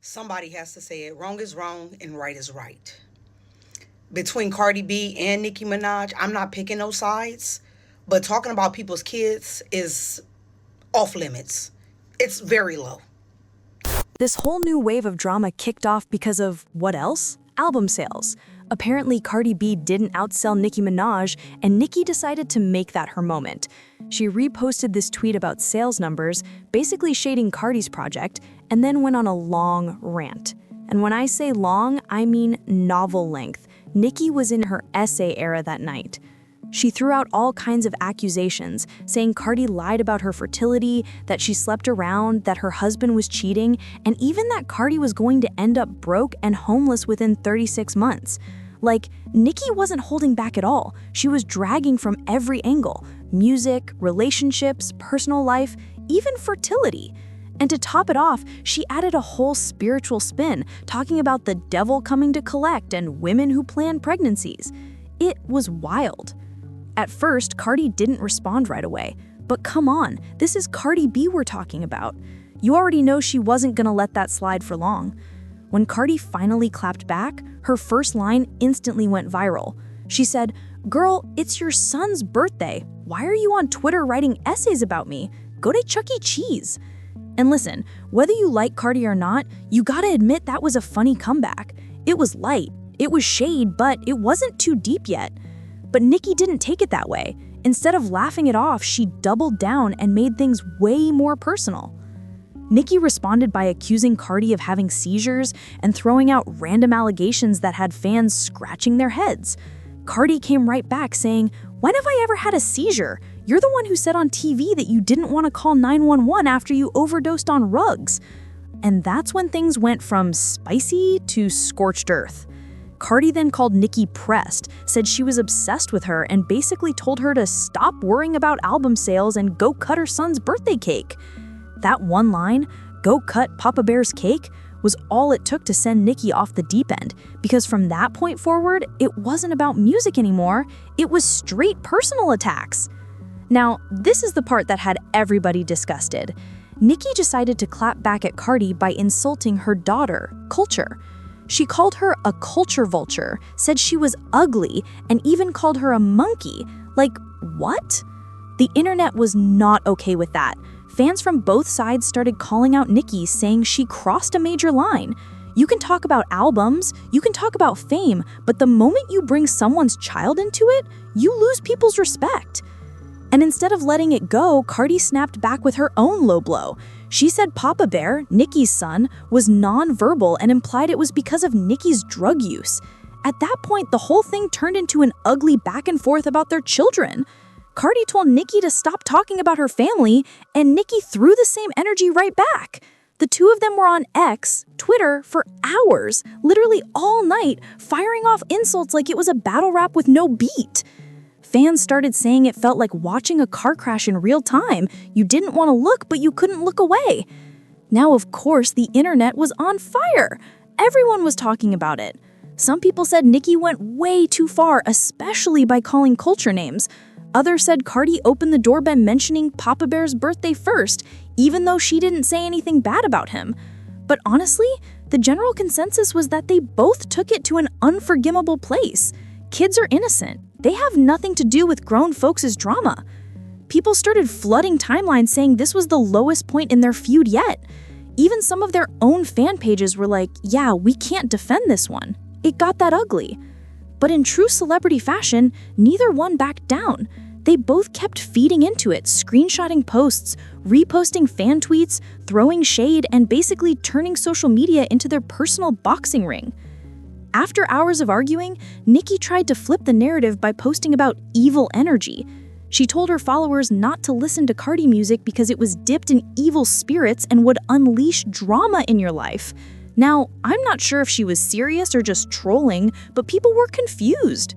Somebody has to say it. Wrong is wrong and right is right. Between Cardi B and Nicki Minaj, I'm not picking no sides, but talking about people's kids is off limits. It's very low. This whole new wave of drama kicked off because of what else? Album sales. Apparently, Cardi B didn't outsell Nicki Minaj, and Nicki decided to make that her moment. She reposted this tweet about sales numbers, basically shading Cardi's project, and then went on a long rant. And when I say long, I mean novel length. Nicki was in her essay era that night. She threw out all kinds of accusations, saying Cardi lied about her fertility, that she slept around, that her husband was cheating, and even that Cardi was going to end up broke and homeless within 36 months. Like, Nicki wasn't holding back at all. She was dragging from every angle: music, relationships, personal life, even fertility. And to top it off, she added a whole spiritual spin, talking about the devil coming to collect and women who plan pregnancies. It was wild. At first, Cardi didn't respond right away. But come on, this is Cardi B we're talking about. You already know she wasn't gonna let that slide for long. When Cardi finally clapped back, her first line instantly went viral. She said, "Girl, it's your son's birthday. Why are you on Twitter writing essays about me? Go to Chuck E. Cheese." And listen, whether you like Cardi or not, you gotta admit that was a funny comeback. It was light, it was shade, but it wasn't too deep yet. But Nicki didn't take it that way. Instead of laughing it off, she doubled down and made things way more personal. Nicki responded by accusing Cardi of having seizures and throwing out random allegations that had fans scratching their heads. Cardi came right back saying, "When have I ever had a seizure? You're the one who said on TV that you didn't want to call 911 after you overdosed on rugs." And that's when things went from spicy to scorched earth. Cardi then called Nicki pressed, said she was obsessed with her, and basically told her to stop worrying about album sales and go cut her son's birthday cake. That one line, "Go cut Papa Bear's cake," was all it took to send Nicki off the deep end, because from that point forward, it wasn't about music anymore, it was straight personal attacks. Now, this is the part that had everybody disgusted. Nicki decided to clap back at Cardi by insulting her daughter, Kulture. She called her a culture vulture, said she was ugly, and even called her a monkey. Like, what? The internet was not okay with that. Fans from both sides started calling out Nicki, saying she crossed a major line. You can talk about albums, you can talk about fame, but the moment you bring someone's child into it, you lose people's respect. And instead of letting it go, Cardi snapped back with her own low blow. She said Papa Bear, Nicki's son, was non-verbal and implied it was because of Nicki's drug use. At that point, the whole thing turned into an ugly back and forth about their children. Cardi told Nicki to stop talking about her family, and Nicki threw the same energy right back. The two of them were on X, Twitter, for hours, literally all night, firing off insults like it was a battle rap with no beat. Fans started saying it felt like watching a car crash in real time. You didn't want to look, but you couldn't look away. Now, of course, the internet was on fire. Everyone was talking about it. Some people said Nicki went way too far, especially by calling Kulture names. Others said Cardi opened the door by mentioning Papa Bear's birthday first, even though she didn't say anything bad about him. But honestly, the general consensus was that they both took it to an unforgivable place. Kids are innocent. They have nothing to do with grown folks' drama. People started flooding timelines saying this was the lowest point in their feud yet. Even some of their own fan pages were like, "Yeah, we can't defend this one. It got that ugly." But in true celebrity fashion, neither one backed down. They both kept feeding into it, screenshotting posts, reposting fan tweets, throwing shade, and basically turning social media into their personal boxing ring. After hours of arguing, Nicki tried to flip the narrative by posting about evil energy. She told her followers not to listen to Cardi music because it was dipped in evil spirits and would unleash drama in your life. Now, I'm not sure if she was serious or just trolling, but people were confused.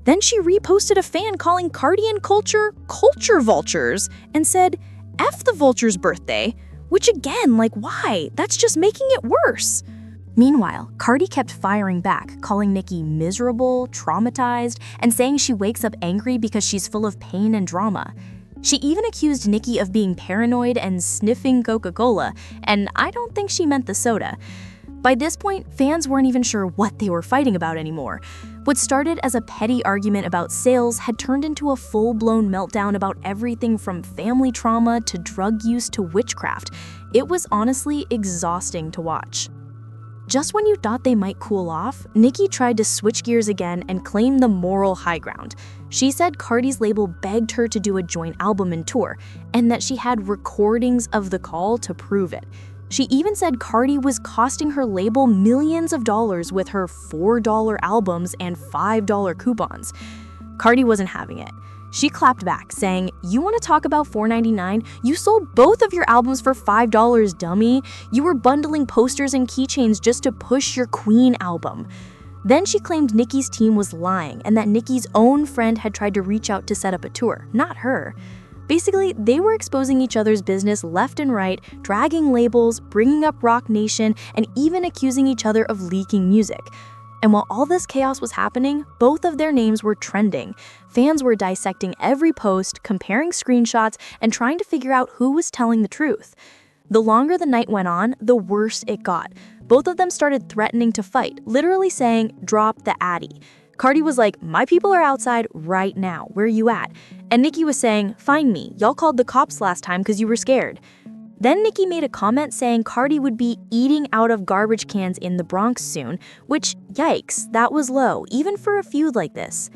Then she reposted a fan calling Cardi and Kulture culture vultures and said, "F the vulture's birthday," which again, like, why? That's just making it worse. Meanwhile, Cardi kept firing back, calling Nicki miserable, traumatized, and saying she wakes up angry because she's full of pain and drama. She even accused Nicki of being paranoid and sniffing Coca-Cola, and I don't think she meant the soda. By this point, fans weren't even sure what they were fighting about anymore. What started as a petty argument about sales had turned into a full-blown meltdown about everything from family trauma to drug use to witchcraft. It was honestly exhausting to watch. Just when you thought they might cool off, Nicki tried to switch gears again and claim the moral high ground. She said Cardi's label begged her to do a joint album and tour, and that she had recordings of the call to prove it. She even said Cardi was costing her label millions of dollars with her $4 albums and $5 coupons. Cardi wasn't having it. She clapped back, saying, "You want to talk about $4.99? You sold both of your albums for $5, dummy. You were bundling posters and keychains just to push your Queen album." Then she claimed Nicki's team was lying and that Nicki's own friend had tried to reach out to set up a tour, not her. Basically, they were exposing each other's business left and right, dragging labels, bringing up Roc Nation, and even accusing each other of leaking music. And while all this chaos was happening, both of their names were trending. Fans were dissecting every post, comparing screenshots, and trying to figure out who was telling the truth. The longer the night went on, the worse it got. Both of them started threatening to fight, literally saying, "Drop the Addy." Cardi was like, "My people are outside right now. Where you at?" And Nicki was saying, "Find me. Y'all called the cops last time because you were scared." Then Nicki made a comment saying Cardi would be eating out of garbage cans in the Bronx soon, which, yikes, that was low, even for a feud like this.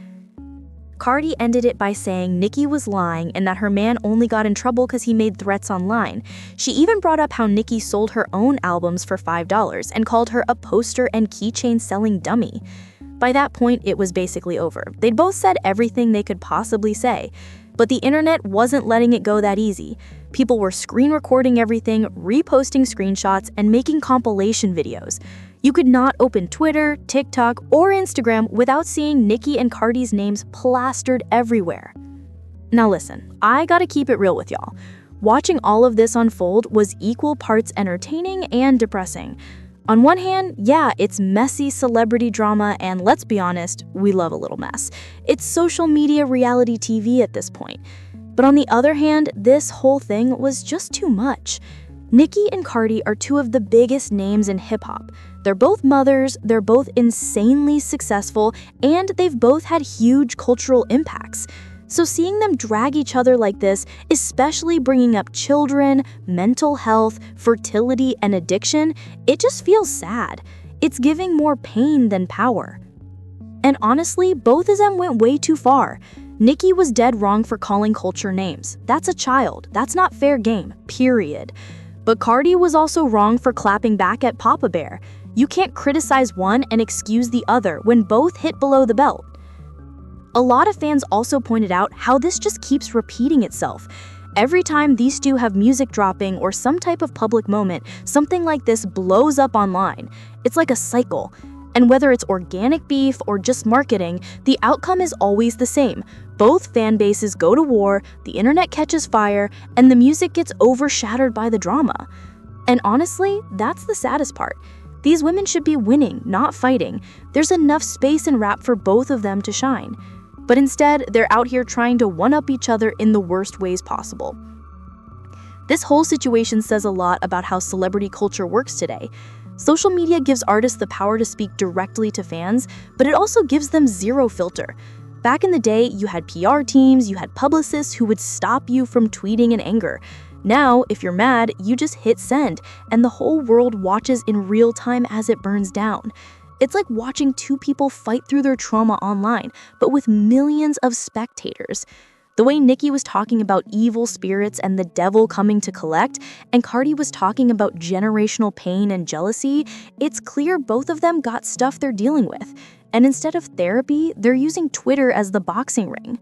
Cardi ended it by saying Nicki was lying and that her man only got in trouble because he made threats online. She even brought up how Nicki sold her own albums for $5 and called her a poster and keychain selling dummy. By that point, it was basically over. They'd both said everything they could possibly say. But the internet wasn't letting it go that easy. People were screen recording everything, reposting screenshots, and making compilation videos. You could not open Twitter, TikTok, or Instagram without seeing Nicki and Cardi's names plastered everywhere. Now listen, I gotta keep it real with y'all. Watching all of this unfold was equal parts entertaining and depressing. On one hand, yeah, it's messy celebrity drama, and let's be honest, we love a little mess. It's social media reality TV at this point. But on the other hand, this whole thing was just too much. Nicki and Cardi are two of the biggest names in hip-hop. They're both mothers, they're both insanely successful, and they've both had huge cultural impacts. So seeing them drag each other like this, especially bringing up children, mental health, fertility, and addiction, it just feels sad. It's giving more pain than power. And honestly, both of them went way too far. Nicki was dead wrong for calling Kulture names. That's a child. That's not fair game, period. But Cardi was also wrong for clapping back at Papa Bear. You can't criticize one and excuse the other when both hit below the belt. A lot of fans also pointed out how this just keeps repeating itself. Every time these two have music dropping or some type of public moment, something like this blows up online. It's like a cycle. And whether it's organic beef or just marketing, the outcome is always the same. Both fan bases go to war, the internet catches fire, and the music gets overshadowed by the drama. And honestly, that's the saddest part. These women should be winning, not fighting. There's enough space in rap for both of them to shine. But instead, they're out here trying to one-up each other in the worst ways possible. This whole situation says a lot about how celebrity culture works today. Social media gives artists the power to speak directly to fans, but it also gives them zero filter. Back in the day, you had PR teams, you had publicists who would stop you from tweeting in anger. Now, if you're mad, you just hit send, and the whole world watches in real time as it burns down. It's like watching two people fight through their trauma online, but with millions of spectators. The way Nicki was talking about evil spirits and the devil coming to collect, and Cardi was talking about generational pain and jealousy, it's clear both of them got stuff they're dealing with. And instead of therapy, they're using Twitter as the boxing ring.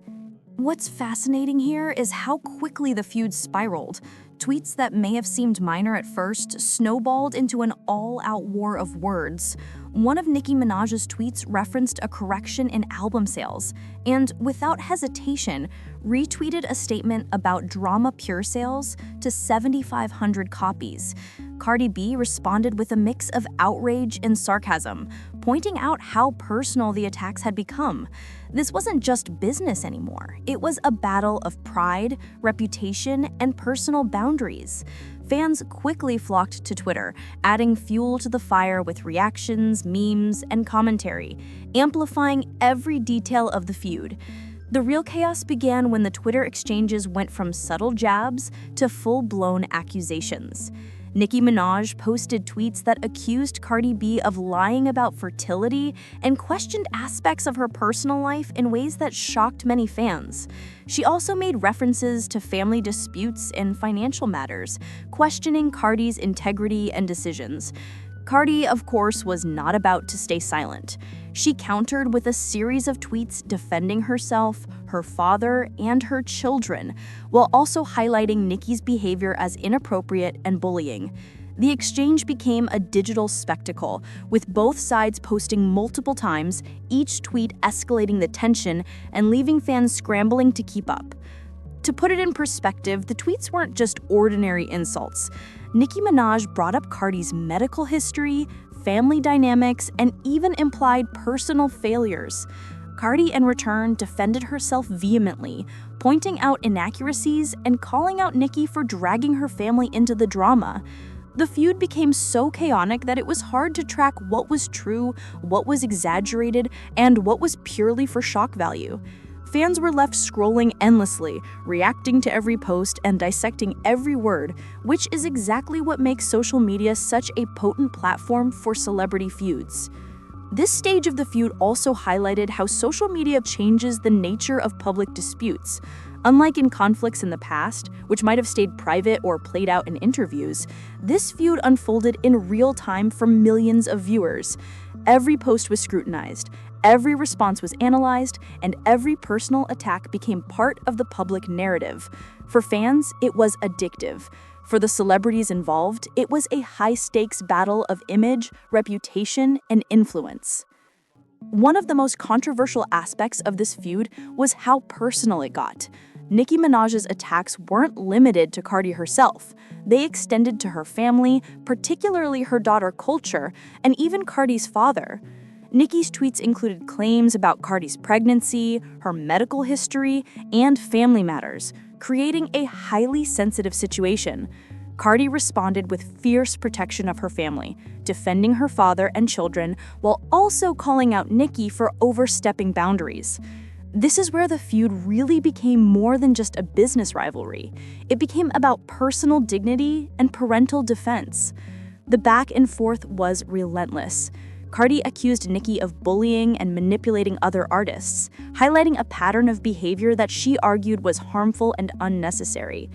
What's fascinating here is how quickly the feud spiraled. Tweets that may have seemed minor at first snowballed into an all-out war of words. One of Nicki Minaj's tweets referenced a correction in album sales, and without hesitation, retweeted a statement about Drama Pure sales to 7,500 copies. Cardi B responded with a mix of outrage and sarcasm, pointing out how personal the attacks had become. This wasn't just business anymore. It was a battle of pride, reputation, and personal boundaries. Fans quickly flocked to Twitter, adding fuel to the fire with reactions, memes, and commentary, amplifying every detail of the feud. The real chaos began when the Twitter exchanges went from subtle jabs to full-blown accusations. Nicki Minaj posted tweets that accused Cardi B of lying about fertility and questioned aspects of her personal life in ways that shocked many fans. She also made references to family disputes and financial matters, questioning Cardi's integrity and decisions. Cardi, of course, was not about to stay silent. She countered with a series of tweets defending herself, her father, and her children, while also highlighting Nicki's behavior as inappropriate and bullying. The exchange became a digital spectacle, with both sides posting multiple times, each tweet escalating the tension and leaving fans scrambling to keep up. To put it in perspective, the tweets weren't just ordinary insults. Nicki Minaj brought up Cardi's medical history, family dynamics, and even implied personal failures. Cardi, in return, defended herself vehemently, pointing out inaccuracies and calling out Nicki for dragging her family into the drama. The feud became so chaotic that it was hard to track what was true, what was exaggerated, and what was purely for shock value. Fans were left scrolling endlessly, reacting to every post and dissecting every word, which is exactly what makes social media such a potent platform for celebrity feuds. This stage of the feud also highlighted how social media changes the nature of public disputes. Unlike in conflicts in the past, which might have stayed private or played out in interviews, this feud unfolded in real time for millions of viewers. Every post was scrutinized, every response was analyzed, and every personal attack became part of the public narrative. For fans, it was addictive. For the celebrities involved, it was a high-stakes battle of image, reputation, and influence. One of the most controversial aspects of this feud was how personal it got. Nicki Minaj's attacks weren't limited to Cardi herself. They extended to her family, particularly her daughter Kulture, and even Cardi's father. Nicki's tweets included claims about Cardi's pregnancy, her medical history, and family matters, creating a highly sensitive situation. Cardi responded with fierce protection of her family, defending her father and children while also calling out Nicki for overstepping boundaries. This is where the feud really became more than just a business rivalry. It became about personal dignity and parental defense. The back and forth was relentless. Cardi accused Nicki of bullying and manipulating other artists, highlighting a pattern of behavior that she argued was harmful and unnecessary.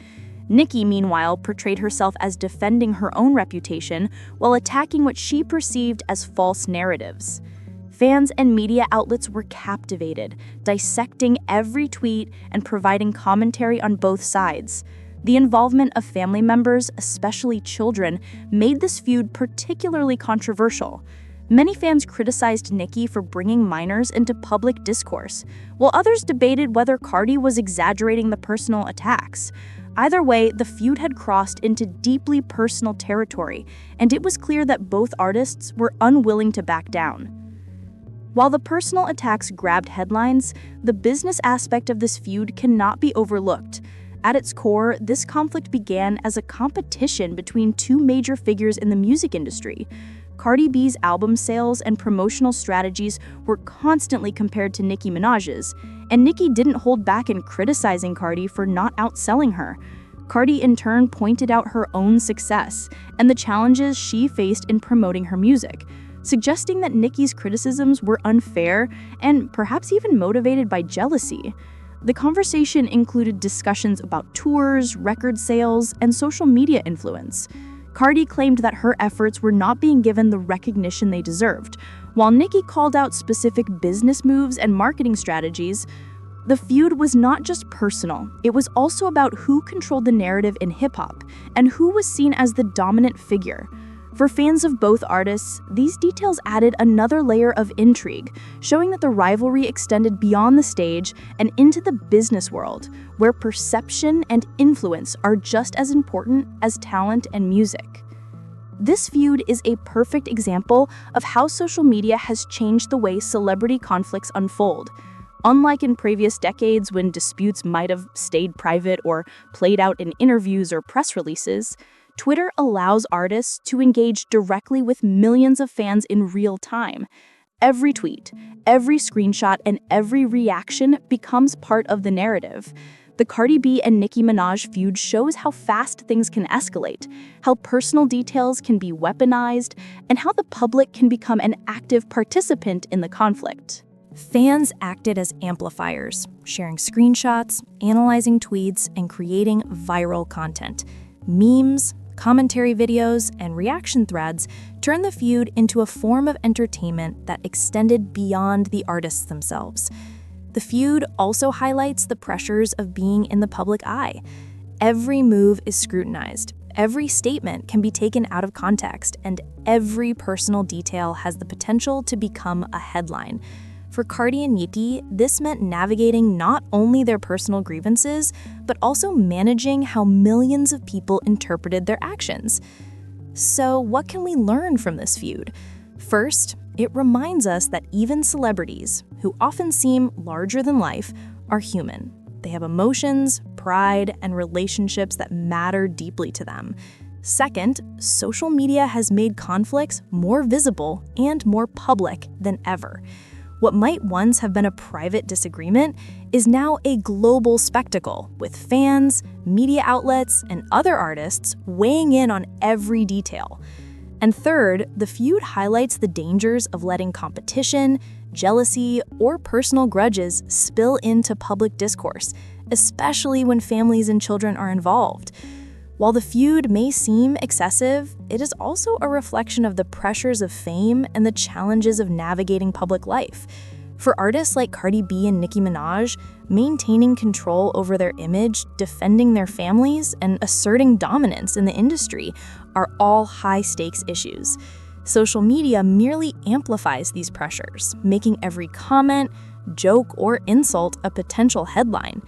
Nicki, meanwhile, portrayed herself as defending her own reputation while attacking what she perceived as false narratives. Fans and media outlets were captivated, dissecting every tweet and providing commentary on both sides. The involvement of family members, especially children, made this feud particularly controversial. Many fans criticized Nicki for bringing minors into public discourse, while others debated whether Cardi was exaggerating the personal attacks. Either way, the feud had crossed into deeply personal territory, and it was clear that both artists were unwilling to back down. While the personal attacks grabbed headlines, the business aspect of this feud cannot be overlooked. At its core, this conflict began as a competition between two major figures in the music industry. Cardi B's album sales and promotional strategies were constantly compared to Nicki Minaj's, and Nicki didn't hold back in criticizing Cardi for not outselling her. Cardi in turn pointed out her own success and the challenges she faced in promoting her music, suggesting that Nicki's criticisms were unfair and perhaps even motivated by jealousy. The conversation included discussions about tours, record sales, and social media influence. Cardi claimed that her efforts were not being given the recognition they deserved, while Nicki called out specific business moves and marketing strategies. The feud was not just personal, it was also about who controlled the narrative in hip-hop and who was seen as the dominant figure. For fans of both artists, these details added another layer of intrigue, showing that the rivalry extended beyond the stage and into the business world, where perception and influence are just as important as talent and music. This feud is a perfect example of how social media has changed the way celebrity conflicts unfold. Unlike in previous decades when disputes might have stayed private or played out in interviews or press releases, Twitter allows artists to engage directly with millions of fans in real time. Every tweet, every screenshot, and every reaction becomes part of the narrative. The Cardi B and Nicki Minaj feud shows how fast things can escalate, how personal details can be weaponized, and how the public can become an active participant in the conflict. Fans acted as amplifiers, sharing screenshots, analyzing tweets, and creating viral content. Memes, commentary videos, and reaction threads turned the feud into a form of entertainment that extended beyond the artists themselves. The feud also highlights the pressures of being in the public eye. Every move is scrutinized, every statement can be taken out of context, and every personal detail has the potential to become a headline. For Cardi and Nicki, this meant navigating not only their personal grievances, but also managing how millions of people interpreted their actions. So, what can we learn from this feud? First, it reminds us that even celebrities, who often seem larger than life, are human. They have emotions, pride, and relationships that matter deeply to them. Second, social media has made conflicts more visible and more public than ever. What might once have been a private disagreement is now a global spectacle, with fans, media outlets, and other artists weighing in on every detail. And third, the feud highlights the dangers of letting competition, jealousy, or personal grudges spill into public discourse, especially when families and children are involved. While the feud may seem excessive, it is also a reflection of the pressures of fame and the challenges of navigating public life. For artists like Cardi B and Nicki Minaj, maintaining control over their image, defending their families, and asserting dominance in the industry are all high-stakes issues. Social media merely amplifies these pressures, making every comment, joke, or insult a potential headline.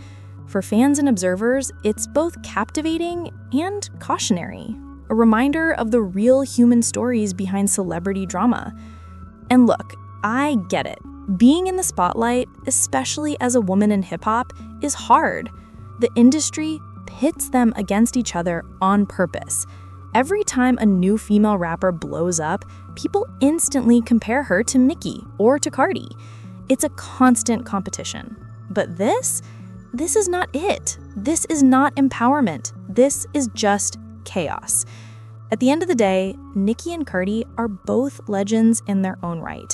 For fans and observers, it's both captivating and cautionary, a reminder of the real human stories behind celebrity drama. And look, I get it. Being in the spotlight, especially as a woman in hip-hop, is hard. The industry pits them against each other on purpose. Every time a new female rapper blows up, people instantly compare her to Nicki or to Cardi. It's a constant competition. But this is not it. This is not empowerment. This is just chaos. At the end of the day, Nicki and Cardi are both legends in their own right.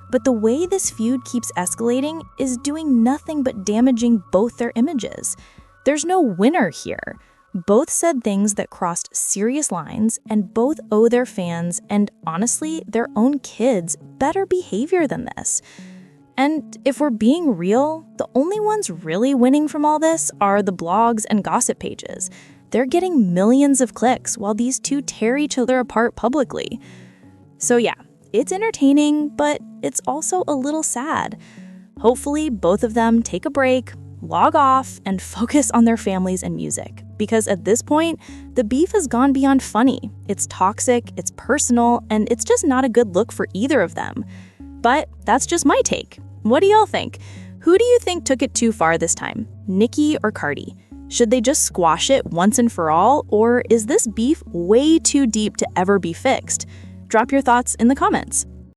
But the way this feud keeps escalating is doing nothing but damaging both their images. There's no winner here. Both said things that crossed serious lines, and both owe their fans and, honestly, their own kids better behavior than this. And if we're being real, the only ones really winning from all this are the blogs and gossip pages. They're getting millions of clicks while these two tear each other apart publicly. So yeah, it's entertaining, but it's also a little sad. Hopefully, both of them take a break, log off, and focus on their families and music. Because at this point, the beef has gone beyond funny. It's toxic, it's personal, and it's just not a good look for either of them. But that's just my take. What do y'all think? Who do you think took it too far this time, Nicki or Cardi? Should they just squash it once and for all, or is this beef way too deep to ever be fixed? Drop your thoughts in the comments.